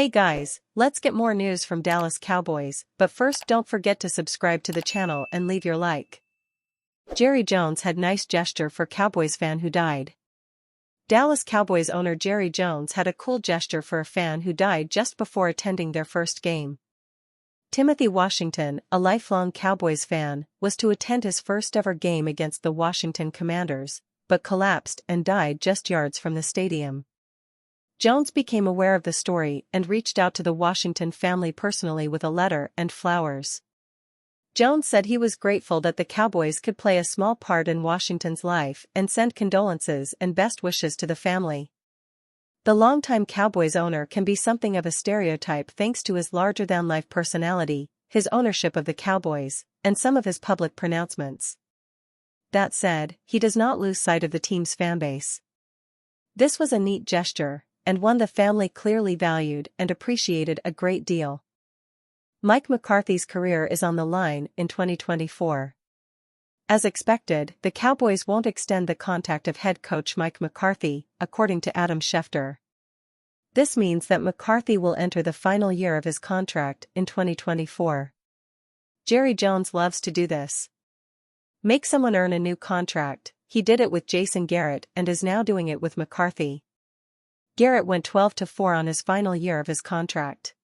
Hey guys, let's get more news from Dallas Cowboys, but first don't forget to subscribe to the channel and leave your like. Jerry Jones had nice gesture for Cowboys fan who died. Dallas Cowboys owner Jerry Jones had a cool gesture for a fan who died just before attending their first game. Timothy Washington, a lifelong Cowboys fan, was to attend his first ever game against the Washington Commanders, but collapsed and died just yards from the stadium. Jones became aware of the story and reached out to the Washington family personally with a letter and flowers. Jones said he was grateful that the Cowboys could play a small part in Washington's life and sent condolences and best wishes to the family. The longtime Cowboys owner can be something of a stereotype thanks to his larger-than-life personality, his ownership of the Cowboys, and some of his public pronouncements. That said, he does not lose sight of the team's fanbase. This was a neat gesture, and one the family clearly valued and appreciated a great deal. Mike McCarthy's career is on the line in 2024. As expected, the Cowboys won't extend the contract of head coach Mike McCarthy, according to Adam Schefter. This means that McCarthy will enter the final year of his contract in 2024. Jerry Jones loves to do this. Make someone earn a new contract. He did it with Jason Garrett and is now doing it with McCarthy. Garrett went 12-4 on his final year of his contract.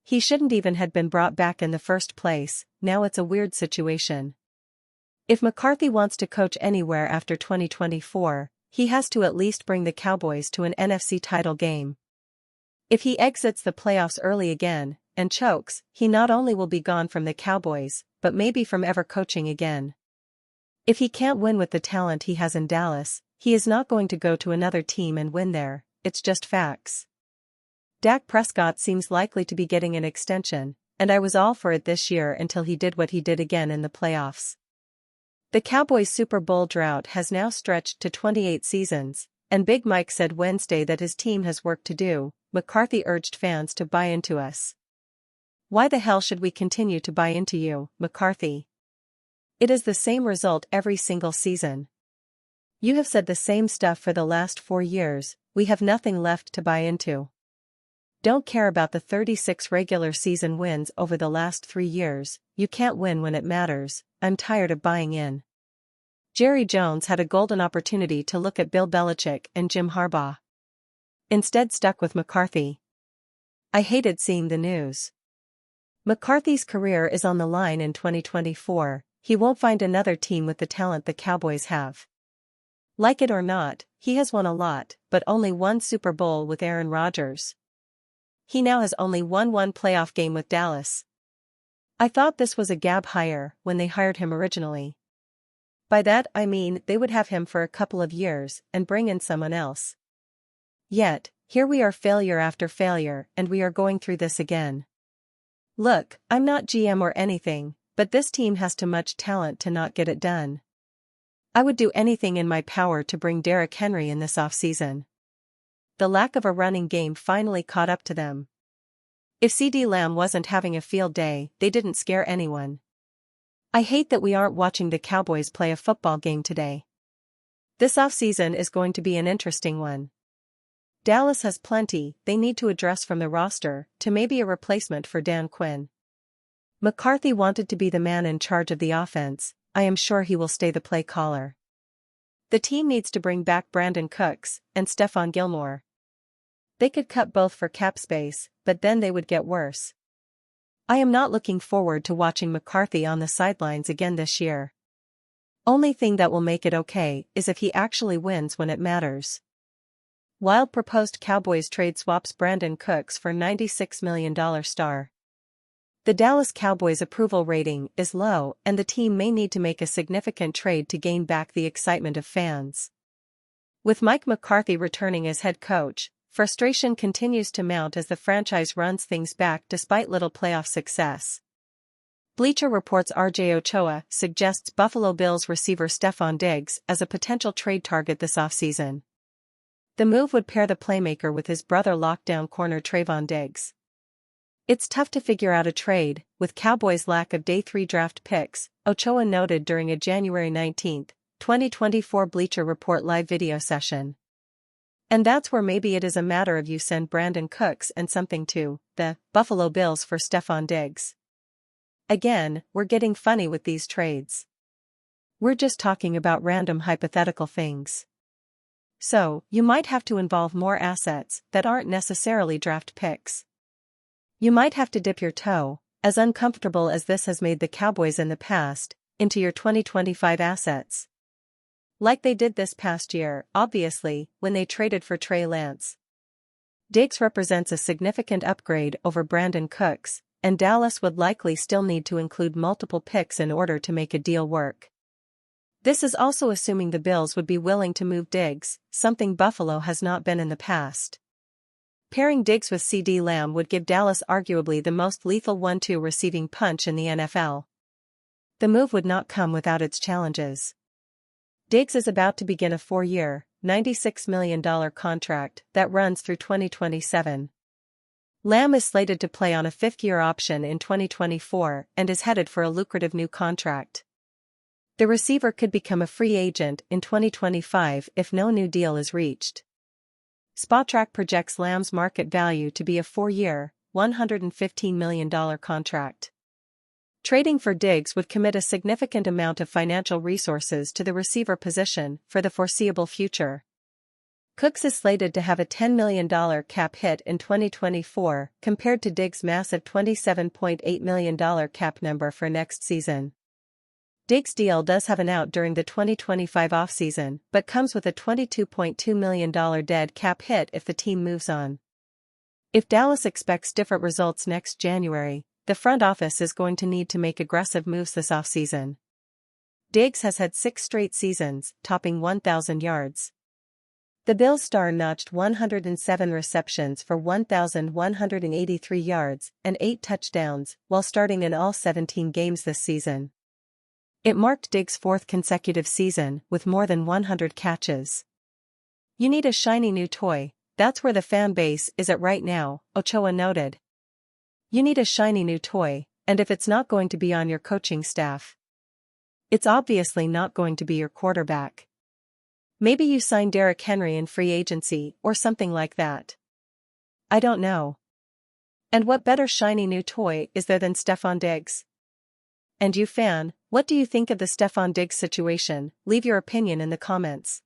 He shouldn't even have been brought back in the first place. Now it's a weird situation. If McCarthy wants to coach anywhere after 2024, he has to at least bring the Cowboys to an NFC title game. If he exits the playoffs early again, and chokes, he not only will be gone from the Cowboys, but maybe from ever coaching again. If he can't win with the talent he has in Dallas, he is not going to go to another team and win there. It's just facts. Dak Prescott seems likely to be getting an extension, and I was all for it this year until he did what he did again in the playoffs. The Cowboys' Super Bowl drought has now stretched to 28 seasons, and Big Mike said Wednesday that his team has work to do. McCarthy urged fans to buy into us. Why the hell should we continue to buy into you, McCarthy? It is the same result every single season. You have said the same stuff for the last 4 years, we have nothing left to buy into. Don't care about the 36 regular season wins over the last 3 years, you can't win when it matters, I'm tired of buying in. Jerry Jones had a golden opportunity to look at Bill Belichick and Jim Harbaugh. Instead stuck with McCarthy. I hated seeing the news. McCarthy's career is on the line in 2024, he won't find another team with the talent the Cowboys have. Like it or not, he has won a lot, but only one Super Bowl with Aaron Rodgers. He now has only won one playoff game with Dallas. I thought this was a gab hire when they hired him originally. By that I mean they would have him for a couple of years and bring in someone else. Yet, here we are failure after failure and we are going through this again. Look, I'm not GM or anything, but this team has too much talent to not get it done. I would do anything in my power to bring Derrick Henry in this offseason. The lack of a running game finally caught up to them. If CeeDee Lamb wasn't having a field day, they didn't scare anyone. I hate that we aren't watching the Cowboys play a football game today. This offseason is going to be an interesting one. Dallas has plenty they need to address from the roster to maybe a replacement for Dan Quinn. McCarthy wanted to be the man in charge of the offense. I am sure he will stay the play caller. The team needs to bring back Brandon Cooks and Stefon Gilmore. They could cut both for cap space, but then they would get worse. I am not looking forward to watching McCarthy on the sidelines again this year. Only thing that will make it okay is if he actually wins when it matters. Wild proposed Cowboys trade swaps Brandon Cooks for $96 million star. The Dallas Cowboys' approval rating is low and the team may need to make a significant trade to gain back the excitement of fans. With Mike McCarthy returning as head coach, frustration continues to mount as the franchise runs things back despite little playoff success. Bleacher Report's RJ Ochoa suggests Buffalo Bills receiver Stefon Diggs as a potential trade target this offseason. The move would pair the playmaker with his brother lockdown corner Trayvon Diggs. It's tough to figure out a trade, with Cowboys' lack of Day 3 draft picks, Ochoa noted during a January 19, 2024 Bleacher Report live video session. And that's where maybe it is a matter of you send Brandon Cooks and something to the Buffalo Bills for Stefon Diggs. Again, we're getting funny with these trades. We're just talking about random hypothetical things. So, you might have to involve more assets that aren't necessarily draft picks. You might have to dip your toe, as uncomfortable as this has made the Cowboys in the past, into your 2025 assets. Like they did this past year, obviously, when they traded for Trey Lance. Diggs represents a significant upgrade over Brandon Cooks, and Dallas would likely still need to include multiple picks in order to make a deal work. This is also assuming the Bills would be willing to move Diggs, something Buffalo has not been in the past. Pairing Diggs with CeeDee Lamb would give Dallas arguably the most lethal 1-2 receiving punch in the NFL. The move would not come without its challenges. Diggs is about to begin a 4-year, $96 million contract that runs through 2027. Lamb is slated to play on a 5th-year option in 2024 and is headed for a lucrative new contract. The receiver could become a free agent in 2025 if no new deal is reached. Spotrac projects Lamb's market value to be a 4-year, $115 million contract. Trading for Diggs would commit a significant amount of financial resources to the receiver position for the foreseeable future. Cooks is slated to have a $10 million cap hit in 2024 compared to Diggs' massive $27.8 million cap number for next season. Diggs' deal does have an out during the 2025 offseason but comes with a $22.2 million dead cap hit if the team moves on. If Dallas expects different results next January, the front office is going to need to make aggressive moves this offseason. Diggs has had 6 straight seasons, topping 1,000 yards. The Bills star notched 107 receptions for 1,183 yards and 8 touchdowns while starting in all 17 games this season. It marked Diggs' 4th consecutive season with more than 100 catches. You need a shiny new toy, that's where the fan base is at right now, Ochoa noted. You need a shiny new toy, and if it's not going to be on your coaching staff, it's obviously not going to be your quarterback. Maybe you sign Derrick Henry in free agency or something like that. I don't know. And what better shiny new toy is there than Stefon Diggs? And you fan, what do you think of the Stefon Diggs situation? Leave your opinion in the comments.